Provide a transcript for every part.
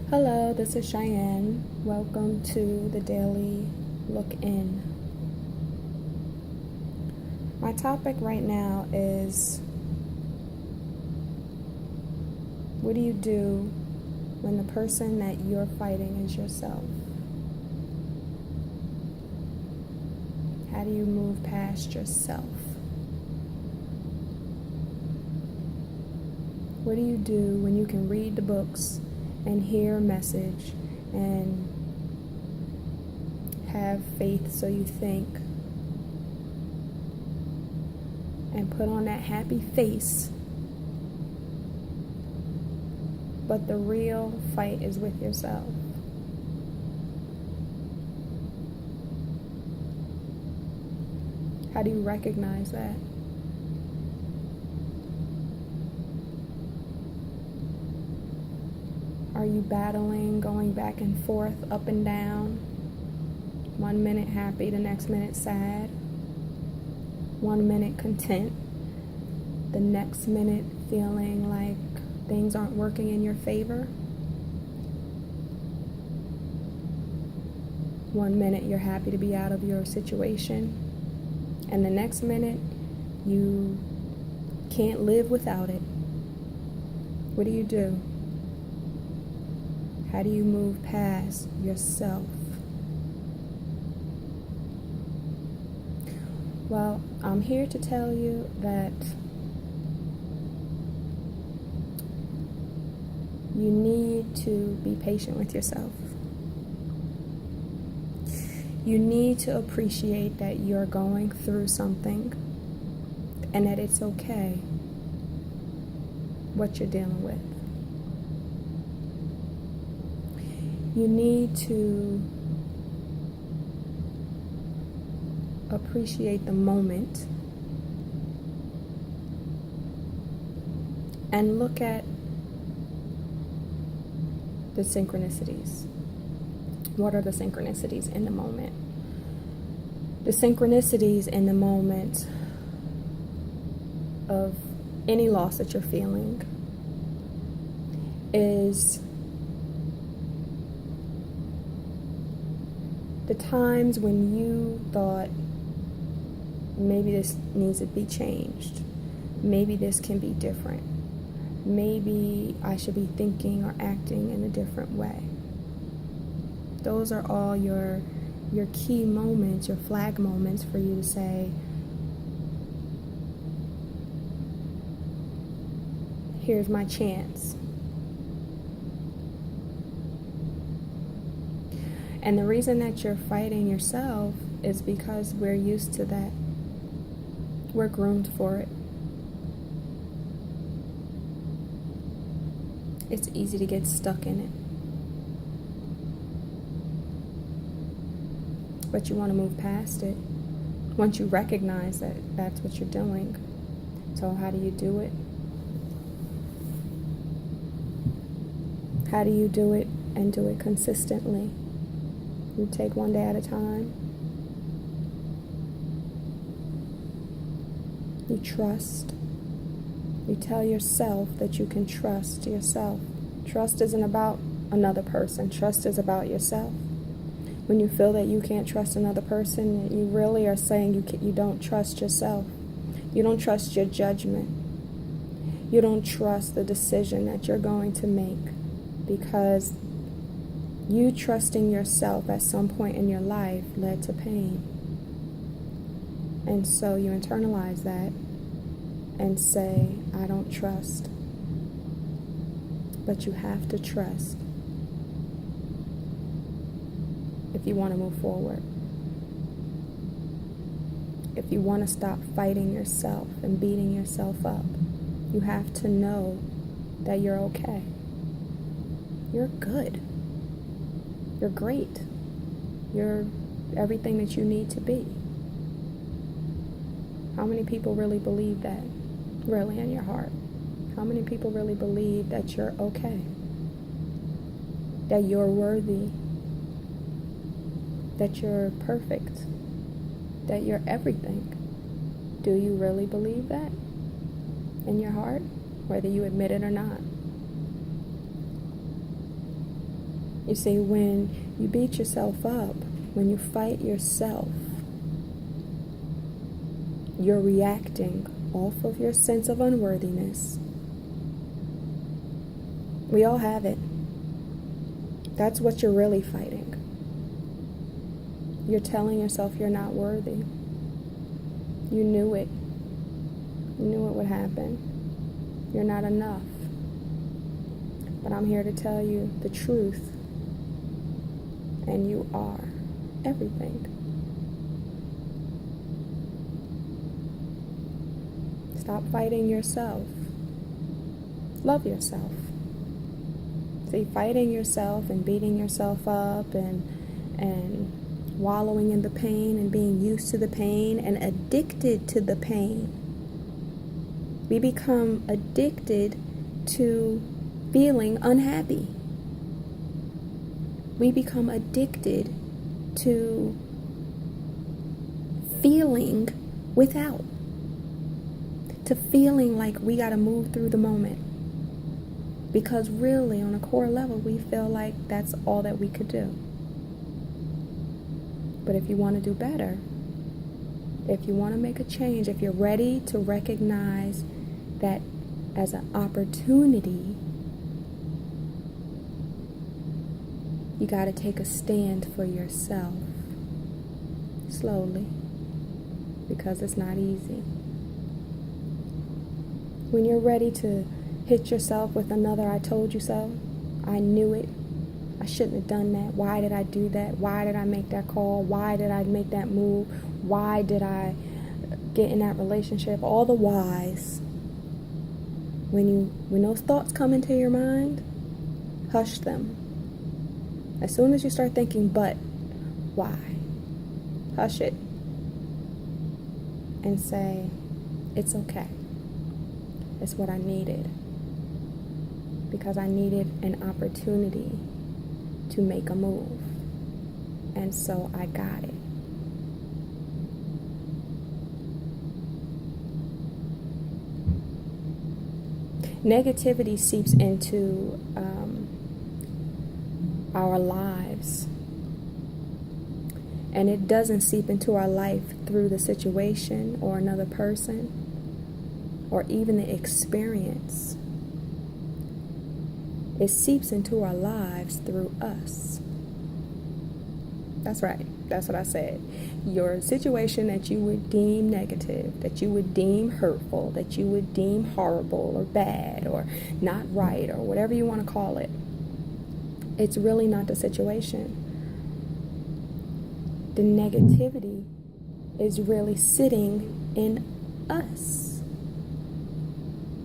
Hello, this is Cheyenne. Welcome to the Daily Look In. My topic right now is, what do you do when the person that you're fighting is yourself? How do you move past yourself? What do you do when you can read the books and hear a message and have faith so you think and put on that happy face, but the real fight is with yourself? How do you recognize that? Are you battling, going back and forth, up and down? 1 minute happy, the next minute sad. 1 minute content, the next minute feeling like things aren't working in your favor. 1 minute you're happy to be out of your situation, and the next minute you can't live without it. What do you do? How do you move past yourself? Well, I'm here to tell you that you need to be patient with yourself. You need to appreciate that you're going through something and that it's okay what you're dealing with. You need to appreciate the moment and look at the synchronicities. What are the synchronicities in the moment? The synchronicities in the moment of any loss that you're feeling is the times when you thought, maybe this needs to be changed. Maybe this can be different. Maybe I should be thinking or acting in a different way. Those are all your key moments, your flag moments for you to say, here's my chance. And the reason that you're fighting yourself is because we're used to that. We're groomed for it. It's easy to get stuck in it. But you want to move past it once you recognize that that's what you're doing. So how do you do it? How do you do it and do it consistently? You take one day at a time. You trust. You tell yourself that you can trust yourself. Trust isn't about another person. Trust is about yourself. When you feel that you can't trust another person, you really are saying you don't trust yourself. You don't trust your judgment. You don't trust the decision that you're going to make, because you trusting yourself at some point in your life led to pain. And so you internalize that and say, I don't trust. But you have to trust if you want to move forward. If you want to stop fighting yourself and beating yourself up, you have to know that you're okay. You're good. You're great. You're everything that you need to be. How many people really believe that? Really in your heart? How many people really believe that you're okay? That you're worthy? That you're perfect? That you're everything? Do you really believe that in your heart, whether you admit it or not? You see, when you beat yourself up, when you fight yourself, you're reacting off of your sense of unworthiness. We all have it. That's what you're really fighting. You're telling yourself you're not worthy. You knew it. You knew it would happen. You're not enough. But I'm here to tell you the truth. And you are everything. Stop fighting yourself. Love yourself. See, fighting yourself and beating yourself up and wallowing in the pain and being used to the pain and addicted to the pain. We become addicted to feeling unhappy. We become addicted to feeling without, to feeling like we got to move through the moment. Because really, on a core level, we feel like that's all that we could do. But if you want to do better, if you want to make a change, if you're ready to recognize that as an opportunity, you got to take a stand for yourself. Slowly. Because it's not easy. When you're ready to hit yourself with another "I told you so," "I knew it," "I shouldn't have done that," "Why did I do that?" "Why did I make that call?" "Why did I make that move?" "Why did I get in that relationship?" All the whys. When those thoughts come into your mind, hush them. As soon as you start thinking, "But why?" hush it and say, "It's okay. It's what I needed. Because I needed an opportunity to make a move. And so I got it." Negativity seeps into our lives. And it doesn't seep into our life through the situation or another person or even the experience. It seeps into our lives through us. That's right. That's what I said. Your situation that you would deem negative, that you would deem hurtful, that you would deem horrible or bad or not right or whatever you want to call it, it's really not the situation. The negativity is really sitting in us.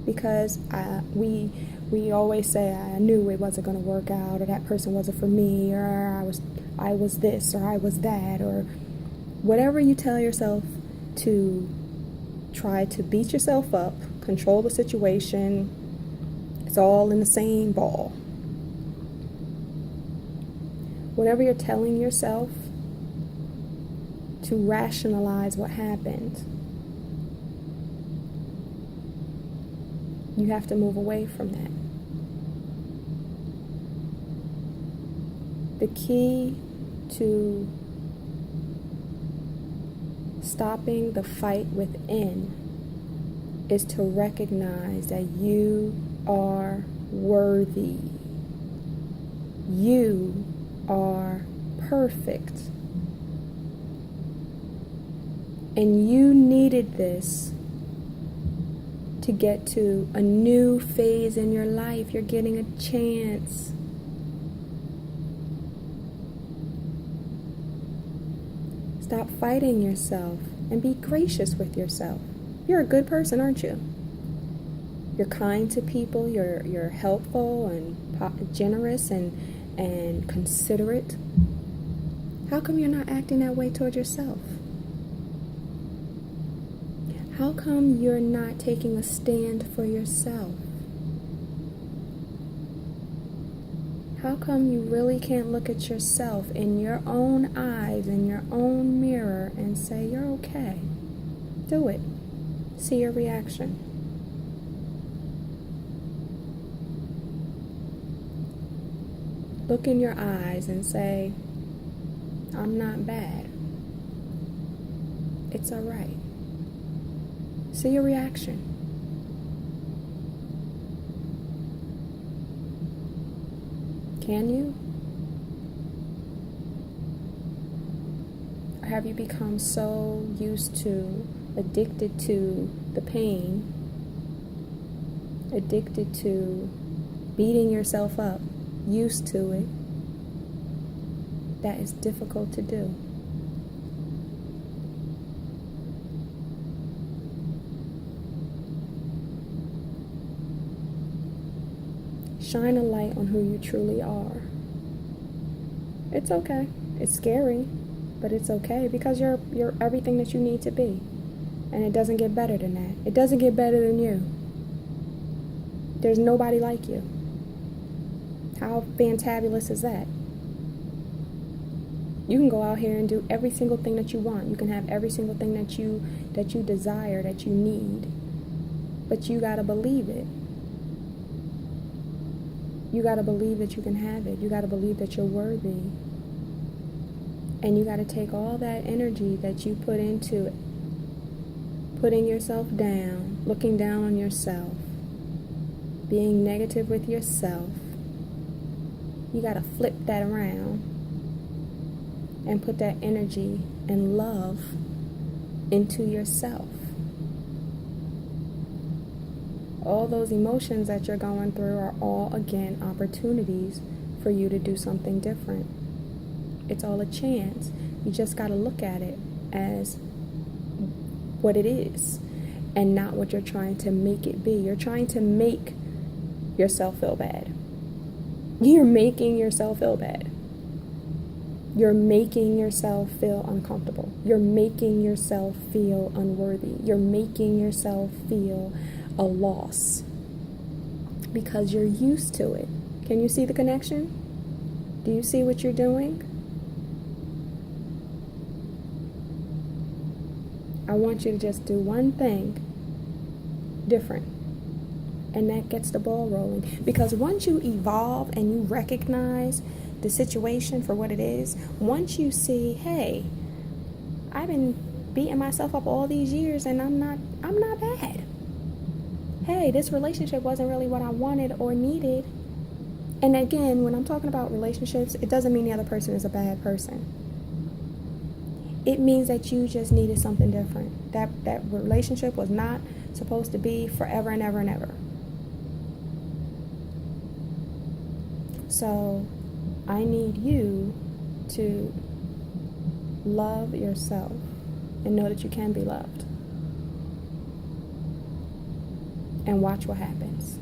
Because we always say, "I knew it wasn't going to work out," or "that person wasn't for me," or I was this, or "I was that," or whatever you tell yourself to try to beat yourself up, control the situation. It's all in the same ball. Whatever you're telling yourself to rationalize what happened, you have to move away from that. The key to stopping the fight within is to recognize that you are worthy. You are perfect. And you needed this to get to a new phase in your life. You're getting a chance. Stop fighting yourself and be gracious with yourself. You're a good person, aren't you? You're kind to people. You're helpful and generous and considerate. How come you're not acting that way toward yourself? How come you're not taking a stand for yourself? How come you really can't look at yourself in your own eyes, in your own mirror, and say, "You're okay"? Do it. See your reaction. Look in your eyes and say, I'm not bad. It's all right. See your reaction. Can you? Or have you become so used to, addicted to the pain, addicted to beating yourself up, used to it, that is difficult to do? Shine a light on who you truly are. It's okay. It's scary, but it's okay because you're everything that you need to be. And it doesn't get better than that. It doesn't get better than you. There's nobody like you. How fantabulous is that? You can go out here and do every single thing that you want. You can have every single thing that you desire, that you need. But you gotta believe it. You gotta believe that you can have it. You gotta believe that you're worthy. And you gotta take all that energy that you put into it, putting yourself down, looking down on yourself, being negative with yourself. You gotta flip that around and put that energy and love into yourself. All those emotions that you're going through are all, again, opportunities for you to do something different. It's all a chance. You just got to look at it as what it is and not what you're trying to make it be. You're trying to make yourself feel bad. You're making yourself feel bad. You're making yourself feel uncomfortable. You're making yourself feel unworthy. You're making yourself feel a loss because you're used to it. Can you see the connection? Do you see what you're doing? I want you to just do one thing different, and that gets the ball rolling. Because once you evolve and you recognize the situation for what it is, once you see, hey, I've been beating myself up all these years and I'm not bad. Hey, this relationship wasn't really what I wanted or needed. And again, when I'm talking about relationships, it doesn't mean the other person is a bad person. It means that you just needed something different. That relationship was not supposed to be forever and ever and ever. So I need you to love yourself and know that you can be loved. And watch what happens.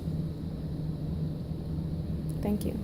Thank you.